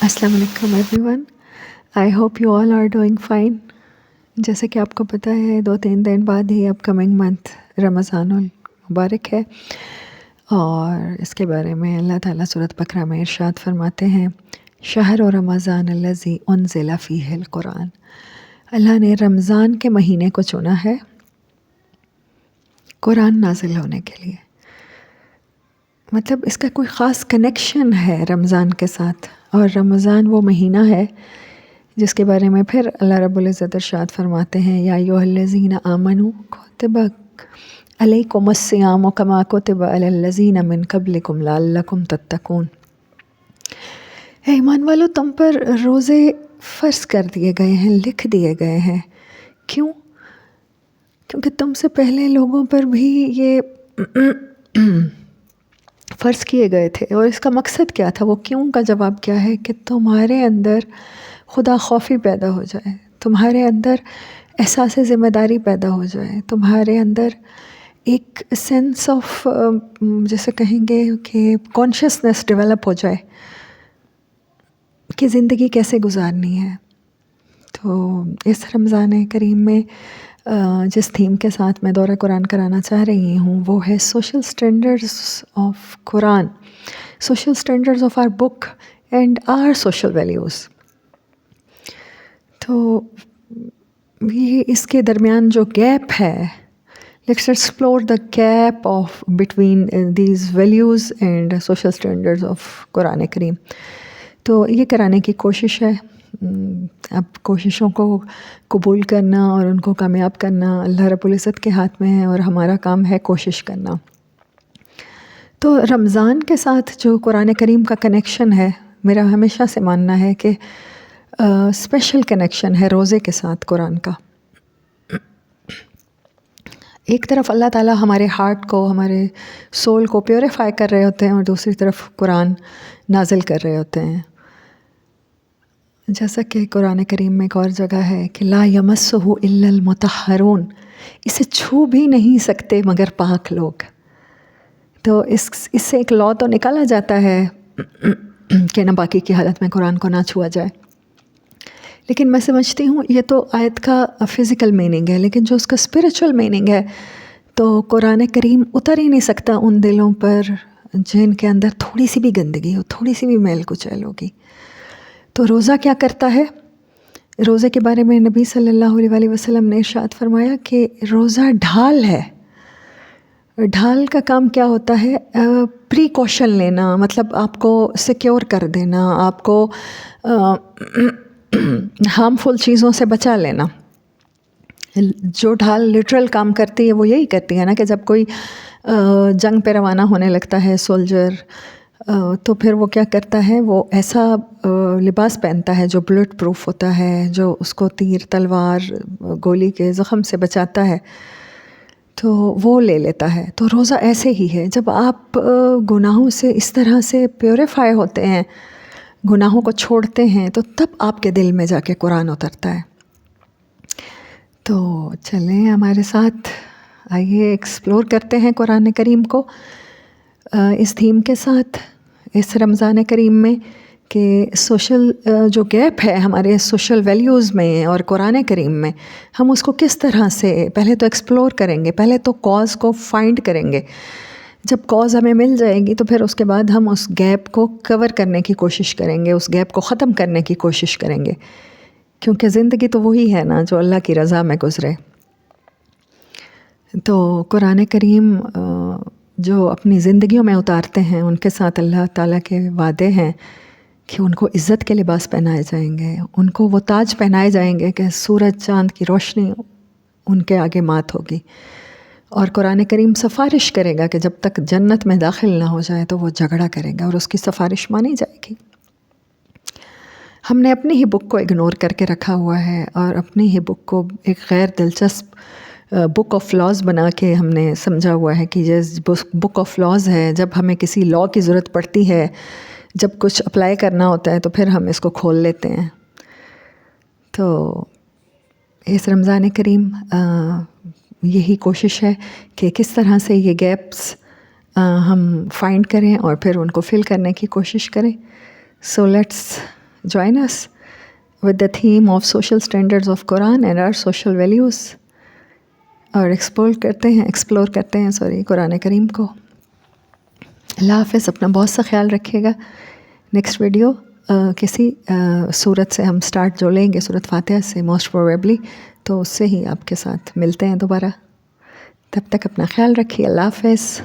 السلام علیکم everyone, I hope you all are doing fine. جیسے کہ آپ کو پتہ ہے 2-3 دن بعد ہی اپ کمنگ منتھ رمضان المبارک ہے، اور اس کے بارے میں اللہ تعالیٰ سورۃ بقرہ میں ارشاد فرماتے ہیں، شہر رمضان الذی انزل فیہ القرآن. اللہ نے رمضان کے مہینے کو چنا ہے قرآن نازل ہونے کے لیے. مطلب اس کا کوئی خاص کنیکشن ہے رمضان کے ساتھ، اور رمضان وہ مہینہ ہے جس کے بارے میں پھر اللہ رب العزت ارشاد فرماتے ہیں، یا ایھا الذین آمنوا کتب علیکم الصیام کما کتب علی الذین من قبلکم لعلکم تتقون. اے ایمان والو، تم پر روزے فرض کر دیے گئے ہیں، لکھ دیے گئے ہیں. کیوں؟ کیونکہ تم سے پہلے لوگوں پر بھی یہ فرض کیے گئے تھے. اور اس کا مقصد کیا تھا؟ وہ کیوں کا جواب کیا ہے کہ تمہارے اندر خدا خوفی پیدا ہو جائے، تمہارے اندر احساس ذمہ داری پیدا ہو جائے، تمہارے اندر ایک سینس آف جیسے کہیں گے کہ کانشیسنس ڈیولپ ہو جائے کہ زندگی کیسے گزارنی ہے. تو اس رمضان کریم میں جس تھیم کے ساتھ میں دورہ قرآن کرانا چاہ رہی ہوں وہ ہے social standards of Quran, social standards of our book and our social values. تو یہ اس کے درمیان جو گیپ ہے، let's explore the gap of between these values and social standards of Quran Kareem. تو یہ کرانے کی کوشش ہے. اب کوششوں کو قبول کرنا اور ان کو کامیاب کرنا اللہ رب العزت کے ہاتھ میں ہے، اور ہمارا کام ہے کوشش کرنا. تو رمضان کے ساتھ جو قرآن کریم کا کنیکشن ہے، میرا ہمیشہ سے ماننا ہے کہ اسپیشل کنیکشن ہے روزے کے ساتھ قرآن کا. ایک طرف اللہ تعالیٰ ہمارے ہارٹ کو، ہمارے سول کو پیوریفائی کر رہے ہوتے ہیں، اور دوسری طرف قرآن نازل کر رہے ہوتے ہیں. جیسا کہ قرآن کریم میں ایک اور جگہ ہے کہ لا یمسہ الا المطہرون، اسے چھو بھی نہیں سکتے مگر پاک لوگ. تو اس سے ایک لا تو نکالا جاتا ہے کہ ناپاکی کی حالت میں قرآن کو نہ چھوا جائے. لیکن میں سمجھتی ہوں یہ تو آیت کا فزیکل میننگ ہے، لیکن جو اس کا اسپریچول میننگ ہے تو قرآن کریم اتر ہی نہیں سکتا ان دلوں پر جن کے اندر تھوڑی سی بھی گندگی ہو، تھوڑی سی بھی میل کچیل ہوگی. تو روزہ کیا کرتا ہے؟ روزے کے بارے میں نبی صلی اللہ علیہ وسلم نے ارشاد فرمایا کہ روزہ ڈھال ہے. ڈھال کا کام کیا ہوتا ہے؟ پریکاشن لینا، مطلب آپ کو سیکیور کر دینا، آپ کو ہارمفل چیزوں سے بچا لینا. جو ڈھال لٹرل کام کرتی ہے وہ یہی کرتی ہے نا کہ جب کوئی جنگ پہ روانہ ہونے لگتا ہے سولجر، تو پھر وہ کیا کرتا ہے؟ وہ ایسا لباس پہنتا ہے جو بلٹ پروف ہوتا ہے، جو اس کو تیر، تلوار، گولی کے زخم سے بچاتا ہے، تو وہ لے لیتا ہے. تو روزہ ایسے ہی ہے. جب آپ گناہوں سے اس طرح سے پیوریفائی ہوتے ہیں، گناہوں کو چھوڑتے ہیں، تو تب آپ کے دل میں جا کے قرآن اترتا ہے. تو چلیں ہمارے ساتھ، آئیے ایکسپلور کرتے ہیں قرآن کریم کو اس تھیم کے ساتھ اس رمضان کریم میں، کہ سوشل جو گیپ ہے ہمارے سوشل ویلیوز میں اور قرآن کریم میں، ہم اس کو کس طرح سے پہلے تو ایکسپلور کریں گے. پہلے تو کاز کو فائنڈ کریں گے. جب کاز ہمیں مل جائے گی تو پھر اس کے بعد ہم اس گیپ کو کور کرنے کی کوشش کریں گے، اس گیپ کو ختم کرنے کی کوشش کریں گے. کیونکہ زندگی تو وہی ہے نا جو اللہ کی رضا میں گزرے. تو قرآن کریم جو اپنی زندگیوں میں اتارتے ہیں ان کے ساتھ اللہ تعالیٰ کے وعدے ہیں کہ ان کو عزت کے لباس پہنائے جائیں گے، ان کو وہ تاج پہنائے جائیں گے کہ سورج چاند کی روشنی ان کے آگے مات ہوگی. اور قرآن کریم سفارش کرے گا کہ جب تک جنت میں داخل نہ ہو جائے تو وہ جھگڑا کرے گا، اور اس کی سفارش مانی جائے گی. ہم نے اپنی ہی بک کو اگنور کر کے رکھا ہوا ہے، اور اپنی ہی بک کو ایک غیر دلچسپ بک آف لاز بنا کے ہم نے سمجھا ہوا ہے کہ یہ بک آف لاز ہے. جب ہمیں کسی لاء کی ضرورت پڑتی ہے، جب کچھ اپلائی کرنا ہوتا ہے تو پھر ہم اس کو کھول لیتے ہیں. تو اس رمضان کریم یہی کوشش ہے کہ کس طرح سے یہ گیپس ہم فائنڈ کریں اور پھر ان کو فل کرنے کی کوشش کریں. So let's join us with the theme of social standards of Quran and our social values. اور ایکسپلور کرتے ہیں قرآن کریم کو. اللہ حافظ. اپنا بہت سا خیال رکھیے گا. نیکسٹ ویڈیو کسی سورت سے ہم سٹارٹ جو لیں گے، سورت فاتحہ سے موسٹ پروبیبلی، تو اس سے ہی آپ کے ساتھ ملتے ہیں دوبارہ. تب تک اپنا خیال رکھیے. اللہ حافظ.